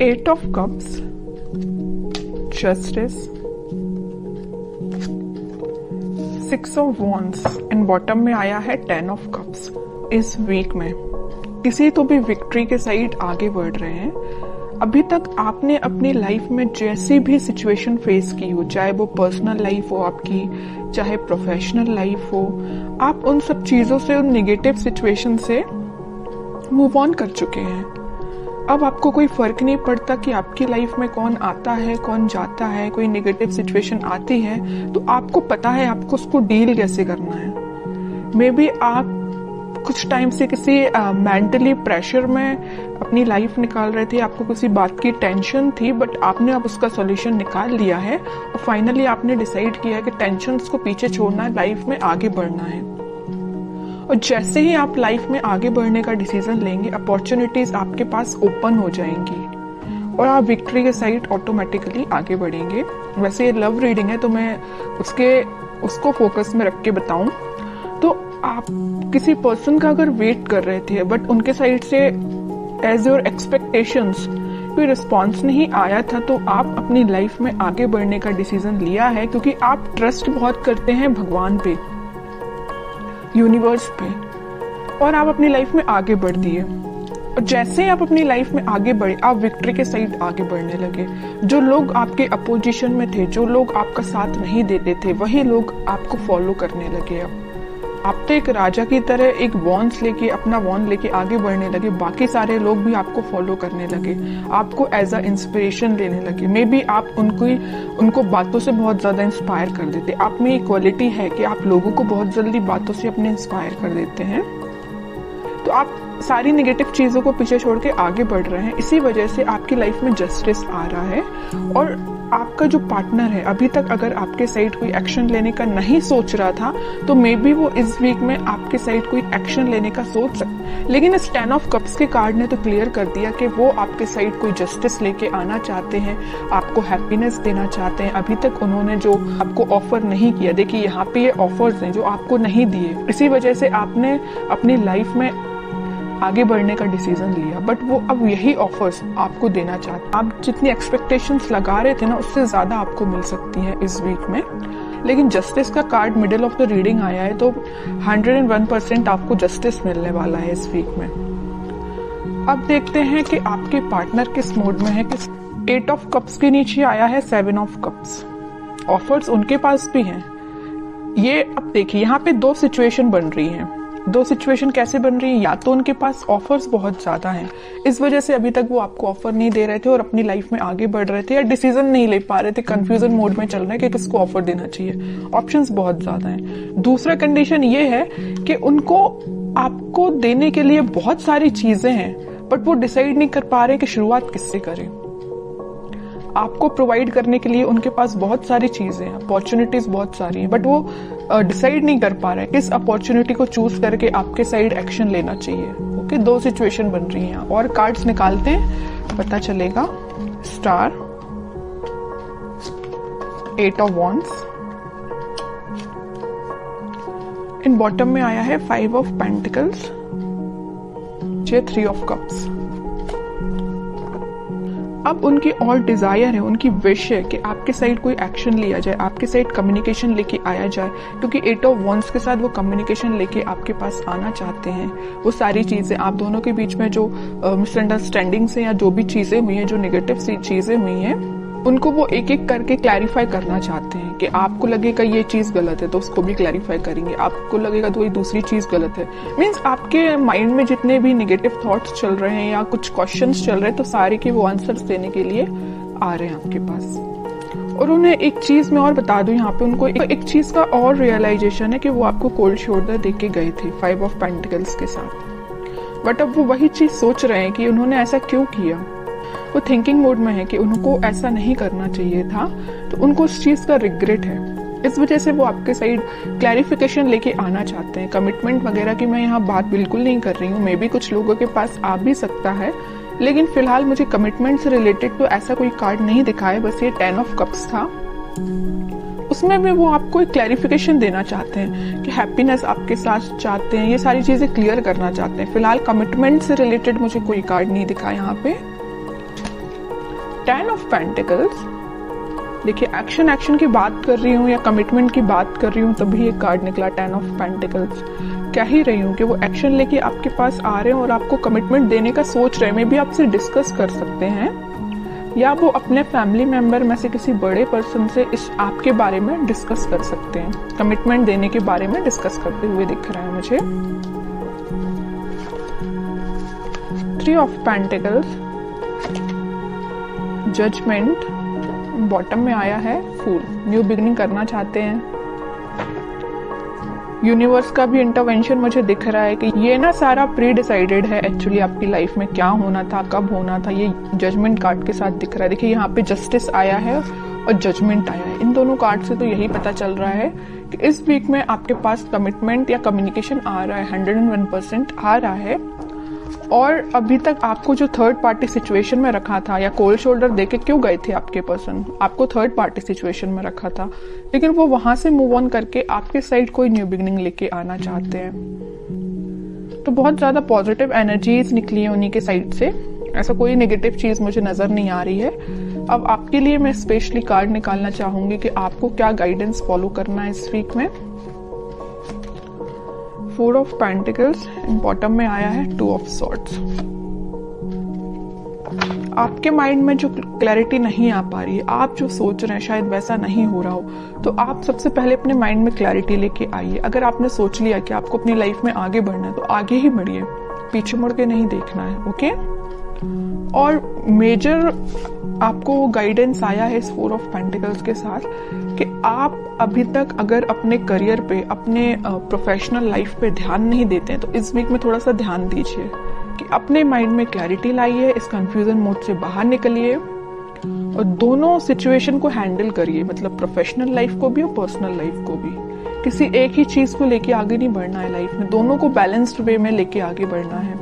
8 of Cups, Justice, 6 of Wands and bottom में आया है 10 of Cups। इस वीक में किसी तो भी विक्ट्री के साइड आगे बढ़ रहे हैं। अभी तक आपने अपनी लाइफ में जैसी भी सिचुएशन फेस की हो, चाहे वो पर्सनल लाइफ हो आपकी, चाहे प्रोफेशनल लाइफ हो, आप उन सब चीजों से, उन नेगेटिव सिचुएशन से मूव ऑन कर चुके हैं। अब आपको कोई फर्क नहीं पड़ता कि आपकी लाइफ में कौन आता है, कौन जाता है। कोई नेगेटिव सिचुएशन आती है तो आपको पता है आपको उसको डील कैसे करना है। मे बी आप कुछ टाइम से किसी मेंटली प्रेशर में अपनी लाइफ निकाल रहे थे, आपको किसी बात की टेंशन थी, बट आपने अब उसका सॉल्यूशन निकाल लिया है और फाइनली आपने डिसाइड किया है कि टेंशन्स को पीछे छोड़ना है, लाइफ में आगे बढ़ना है। और जैसे ही आप लाइफ में आगे बढ़ने का डिसीजन लेंगे, अपॉर्चुनिटीज आपके पास ओपन हो जाएंगी और आप विक्ट्री के साइड ऑटोमेटिकली आगे बढ़ेंगे। वैसे ये लव रीडिंग है तो मैं उसको फोकस में रख के बताऊं तो आप किसी पर्सन का अगर वेट कर रहे थे बट उनके साइड से एज योर एक्सपेक्टेशंस कोई रिस्पॉन्स नहीं आया था, तो आप अपनी लाइफ में आगे बढ़ने का डिसीजन लिया है क्योंकि आप ट्रस्ट बहुत करते हैं भगवान पे, यूनिवर्स पे, और आप अपनी लाइफ में आगे बढ़ दिए। और जैसे ही आप अपनी लाइफ में आगे बढ़े, आप विक्ट्री के साइड आगे बढ़ने लगे। जो लोग आपके अपोजिशन में थे, जो लोग आपका साथ नहीं देते थे, वही लोग आपको फॉलो करने लगे। अब आप तो एक राजा की तरह एक वॉन्ड लेके आगे बढ़ने लगे। बाकी सारे लोग भी आपको फॉलो करने लगे, आपको एज अ इंस्पिरेशन लेने लगे। मे बी आप उनको बातों से बहुत ज्यादा इंस्पायर कर देते। आप में एक क्वालिटी है कि आप लोगों को बहुत जल्दी बातों से अपने इंस्पायर कर देते हैं। तो आप सारी नेगेटिव चीजों को पीछे छोड़ के आगे बढ़ रहे हैं। इसी वजह से आपकी लाइफ में जस्टिस आ रहा है। और आपका जो पार्टनर है, अभी तक अगर आपके साइड कोई एक्शन लेने का नहीं सोच रहा था तो मे बी वो इस वीक में आपके साइड कोई एक्शन लेने का सोच सकता। लेकिन इस 10 ऑफ कप्स के कार्ड ने तो क्लियर कर दिया कि वो आपके साइड कोई जस्टिस लेके आना चाहते हैं, आपको हैप्पीनेस देना चाहते हैं। अभी तक उन्होंने जो आपको ऑफर नहीं किया, देखिए यहाँ पे ये ऑफर्स हैं जो आपको नहीं दिए, इसी वजह से आपने अपनी लाइफ में आगे बढ़ने का डिसीजन लिया, बट वो अब यही ऑफर्स आपको देना चाहते हैं। आप जितनी एक्सपेक्टेशंस लगा रहे थे ना, उससे ज्यादा आपको मिल सकती है इस वीक में। लेकिन जस्टिस का card middle of the reading आया है तो 101% आपको जस्टिस मिलने वाला है इस वीक में। अब देखते हैं कि आपके पार्टनर किस मोड में है। 8 ऑफ कप्स के नीचे आया है 7 ऑफ कप्स। ऑफर्स उनके पास भी हैं। ये अब देखिए यहाँ पे दो सिचुएशन बन रही हैं। दो सिचुएशन कैसे बन रही है? या तो उनके पास ऑफर्स बहुत ज्यादा हैं, इस वजह से अभी तक वो आपको ऑफर नहीं दे रहे थे और अपनी लाइफ में आगे बढ़ रहे थे, या डिसीजन नहीं ले पा रहे थे, कंफ्यूजन मोड में चल रहे हैं कि किसको ऑफर देना चाहिए। ऑप्शंस बहुत ज्यादा हैं। दूसरा कंडीशन ये है कि उनको आपको देने के लिए बहुत सारी चीजें हैं, बट वो डिसाइड नहीं कर पा रहे कि शुरुआत किससे करें। आपको प्रोवाइड करने के लिए उनके पास बहुत सारी चीजें हैं, अपॉर्चुनिटीज बहुत सारी हैं, बट वो डिसाइड नहीं कर पा रहे किस अपॉर्चुनिटी को चूज करके आपके साइड एक्शन लेना चाहिए। ओके, दो सिचुएशन बन रही हैं। और कार्ड्स निकालते हैं, पता चलेगा। Star, 8 of wands, in bottom में आया है 5 ऑफ पेंटिकल्स, 3 ऑफ कप्स। अब उनकी और डिजायर है, उनकी विश है कि आपके साइड कोई एक्शन लिया जाए, आपके साइड कम्युनिकेशन लेके आया जाए, क्योंकि 8 ऑफ वॉन्ड्स के साथ वो कम्युनिकेशन लेके आपके पास आना चाहते हैं। वो सारी चीजें आप दोनों के बीच में जो मिसअंडरस्टैंडिंग्स हैं या जो भी चीजें हुई हैं, जो नेगेटिव चीजें हुई हैं, उनको वो एक एक करके क्लैरिफाई करना चाहते हैं। कि आपको लगेगा ये चीज गलत है तो उसको भी क्लैरिफाई करेंगे, आपको लगेगा तो ये दूसरी चीज गलत है। मीन्स आपके माइंड में जितने भी नेगेटिव थॉट्स चल रहे हैं या कुछ क्वेश्चंस चल रहे हैं, तो सारे के वो आंसर्स देने के लिए आ रहे हैं आपके पास। और उन्हें एक चीज मैं और बता दूं, यहाँ पे उनको एक चीज का और रियलाइजेशन है कि वो आपको कोल्ड शोल्डर दे के गए थे 5 ऑफ पेंटिकल्स के साथ, बट अब वो वही चीज सोच रहे हैं कि उन्होंने ऐसा क्यों किया। वो थिंकिंग मोड में है कि उनको ऐसा नहीं करना चाहिए था, तो उनको उस चीज का रिग्रेट है। इस वजह से वो आपके साइड क्लैरिफिकेशन लेके आना चाहते हैं। कमिटमेंट वगैरह की मैं यहाँ बात बिल्कुल नहीं कर रही हूँ, मे बी कुछ लोगों के पास आ भी सकता है, लेकिन फिलहाल मुझे कमिटमेंट से रिलेटेड तो ऐसा कोई कार्ड नहीं दिखा है। बस ये 10 ऑफ कप्स था, उसमें भी वो आपको एक क्लैरिफिकेशन देना चाहते हैं कि हैप्पीनेस आपके साथ चाहते हैं, ये सारी चीजें क्लियर करना चाहते हैं। फिलहाल कमिटमेंट से रिलेटेड मुझे कोई कार्ड नहीं दिखा यहाँ पे। 10 ऑफ पेंटिकल्स, देखिए एक्शन की बात कर रही हूँ या कमिटमेंट की बात कर रही हूँ, तभी एक कार्ड निकला 10 ऑफ पेंटिकल्स। कह ही रही हूँ कि वो एक्शन लेके आपके पास आ रहे हैं और आपको कमिटमेंट देने का सोच रहे हैं। मे भी आपसे डिस्कस कर सकते हैं या वो अपने फैमिली मेंबर में से किसी बड़े पर्सन से इस आपके बारे में डिस्कस कर सकते हैं। कमिटमेंट देने के बारे में डिस्कस करते हुए दिख रहा है मुझे। 3 ऑफ पेंटिकल्स, जजमेंट, बॉटम में आया है फूल। न्यू बिगनिंग करना चाहते हैं। यूनिवर्स का भी इंटरवेंशन मुझे दिख रहा है कि ये ना सारा प्री डिसाइडेड है एक्चुअली आपकी लाइफ में क्या होना था, कब होना था। ये जजमेंट कार्ड के साथ दिख रहा है। देखिए यहाँ पे जस्टिस आया है और जजमेंट आया है। इन दोनों कार्ड से तो यही पता चल रहा है कि इस वीक में आपके पास कमिटमेंट या कम्युनिकेशन आ रहा है, 101% आ रहा है। और अभी तक आपको जो थर्ड पार्टी सिचुएशन में रखा था या कोल्ड शोल्डर देके क्यों गए थे आपके पर्सन, आपको थर्ड पार्टी सिचुएशन में रखा था, लेकिन वो वहां से मूव ऑन करके आपके साइड कोई न्यू बिगनिंग लेके आना चाहते हैं। तो बहुत ज्यादा पॉजिटिव एनर्जीज निकली है उन्हीं के साइड से। ऐसा कोई नेगेटिव चीज मुझे नजर नहीं आ रही है। अब आपके लिए मैं स्पेशली कार्ड निकालना चाहूंगी कि आपको क्या गाइडेंस फॉलो करना है इस वीक में। 4 ऑफ पेंटिकल्स, बॉटम में आया है 2 ऑफ सॉर्ड्स। आपके माइंड में जो क्लैरिटी नहीं आ पा रही है, आप जो सोच रहे हैं शायद वैसा नहीं हो रहा हो, तो आप सबसे पहले अपने माइंड में क्लैरिटी लेके आइए। अगर आपने सोच लिया कि आपको अपनी लाइफ में आगे बढ़ना है तो आगे ही बढ़िए, पीछे मुड़ के नहीं देखना है। ओके। और मेजर आपको गाइडेंस आया है इस 4 ऑफ पेंटिकल्स के साथ कि आप अभी तक अगर अपने करियर पे, अपने प्रोफेशनल लाइफ पे ध्यान नहीं देते हैं तो इस वीक में थोड़ा सा ध्यान दीजिए कि अपने माइंड में क्लैरिटी लाइए, इस कंफ्यूजन मोड से बाहर निकलिए और दोनों सिचुएशन को हैंडल करिए, मतलब प्रोफेशनल लाइफ को भी और पर्सनल लाइफ को भी। किसी एक ही चीज को लेके आगे नहीं बढ़ना है लाइफ में, दोनों को बैलेंस्ड वे में लेके आगे बढ़ना है।